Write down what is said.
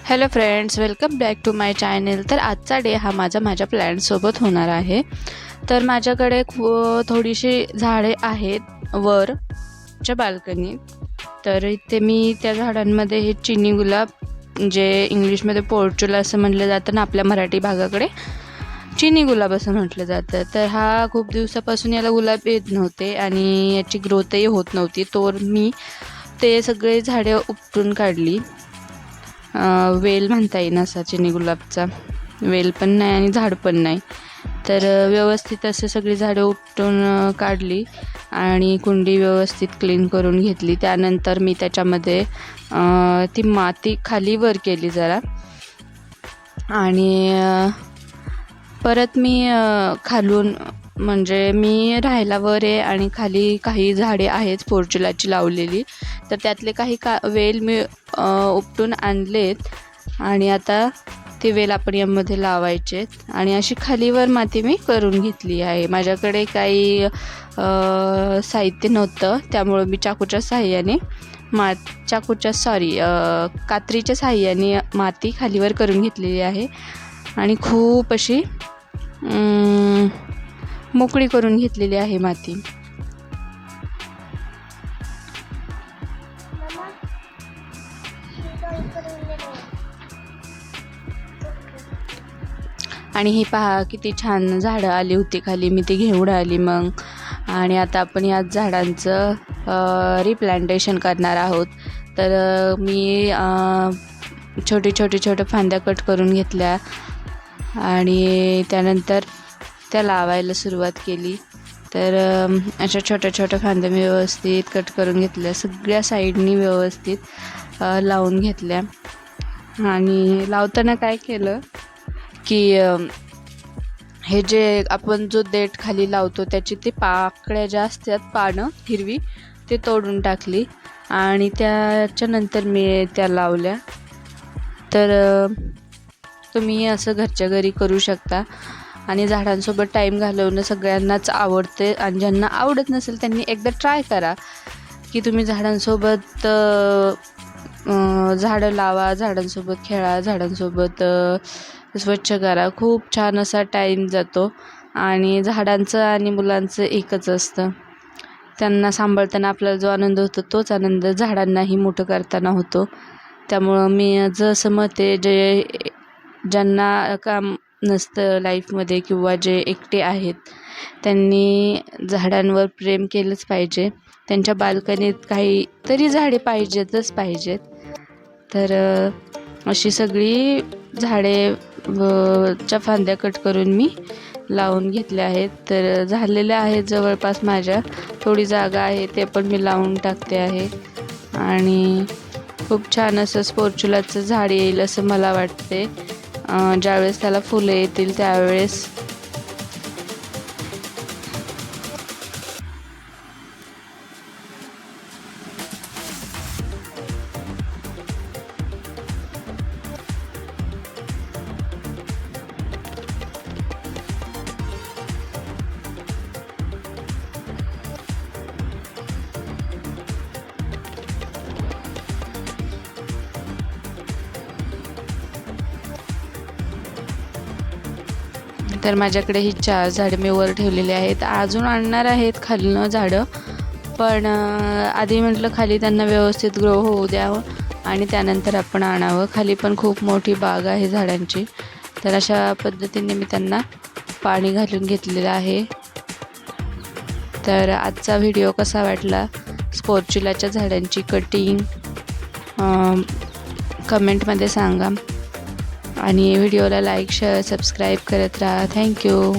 Hello friends, welcome back to my channel. तर आजचा day हा माझ्या प्लॅन्टसोबत होणार आहे। तर माझ्याकडे थोडीशी झाडे आहेत वरच्या बाल्कनीत। तर इथे मी त्या झाडांमध्ये हे चिनी गुलाब, जे इंग्लिशमध्ये पोर्चुला असं म्हटलं जातं ना, आपल्या मराठी भागाकडे चिनी गुलाब असं म्हटलं जातं। तर हा खूप दिवसापासून याला गुलाब येत नव्हते आणि याची ग्रोथही होत नव्हती। तर मी ते सगळे झाडे उपटून काढली। वेल म्हणता येईन असा चिनी गुलाबचा, वेल पण नाही आणि झाड पण नाही। तर व्यवस्थित असे सगळी झाडं उपटून काढली आणि कुंडी व्यवस्थित क्लीन करून घेतली। त्यानंतर मी त्याच्यामध्ये ती माती खाली वर केली जरा, आणि परत मी खालून, म्हणजे मी राहायला वर आहे आणि खाली काही झाडे आहेत पोर्चुलाची लावलेली। तर त्यातले काही वेल मी उपटून आणलेत आणि आता ते वेल आपण यामध्ये लावायचे। आणि अशी खालीवर माती मी करून घेतली आहे। माझ्याकडे काही साहित्य नव्हतं, त्यामुळे मी कात्रीच्या साहाय्याने माती खालीवर करून घेतलेली आहे आणि खूप अशी मोकळी करून घेतलेली आहे माती। आणि ही पहा किती छान झाडं आली होती खाली, मी ती घेऊन आली मग। आणि आता आपण या झाडांचं रिप्लांटेशन करणार आहोत। तर मी छोटे फांद्या कट करून घेतल्या आणि त्यानंतर त्या लावायला सुरुवात केली। तर अशा छोट्या फांद्या मी व्यवस्थित कट करून घेतल्या, सगळ्या साईडनी व्यवस्थित लावून घेतल्या। आणि लावताना काय केलं की हे जे आपण जो देठ खाली लावतो त्याची ते पाकळ्या ज्या असतात, पानं हिरवी, ते तोडून टाकली आणि त्याच्यानंतर मी त्या लावल्या। तर तुम्ही असं घरच्या घरी करू शकता आणि झाडांसोबत टाईम घालवणं सगळ्यांनाच आवडते। आणि ज्यांना आवडत नसेल त्यांनी एकदा ट्राय करा की तुम्ही झाडांसोबत झाडं लावा, झाडांसोबत खेळा, झाडांसोबत स्वच्छ करा। खूप छान असा टाईम जातो आणि झाडांचं आणि मुलांचं एकच असतं, त्यांना सांभाळताना आपल्याला जो आनंद होतो तोच आनंद झाडांनाही मोठं करताना होतो। त्यामुळं मी जसं मत आहे, ज्यांना काम नसतं लाईफमध्ये किंवा जे एकटे आहेत त्यांनी झाडांवर प्रेम केलंच पाहिजे। त्यांच्या बाल्कनीत काही तरी झाडे पाहिजेतच पाहिजेत। तर अशी सगळी झाडे च्या फांद्या कट करून मी लावून घेतल्या आहेत। तर झालेल्या आहेत जवळपास, माझ्या थोडी जागा आहे ते पण मी लावून टाकते आहे। आणि खूप छान असं पोर्चुलाचं झाड येईल असं मला वाटते, ज्यावेळेस त्याला फुलं येतील त्यावेळेस। तर माझ्याकडे ही 4 झाडं मी वर ठेवलेली आहेत, अजून आणणार आहेत खालनं झाडं, पण आधी म्हटलं खाली त्यांना व्यवस्थित ग्रो होऊ द्यावं आणि त्यानंतर आपण आणावं। खाली पण खूप मोठी बाग आहे झाडांची। तर अशा पद्धतीने मी त्यांना पाणी घालून घेतलेलं आहे। तर आजचा व्हिडिओ कसा वाटला, पोर्चुलाच्या झाडांची कटिंग कमेंटमध्ये सांगा आणि व्हिडिओला लाईक, शेअर, सबस्क्राईब करत राहा। थँक्यू।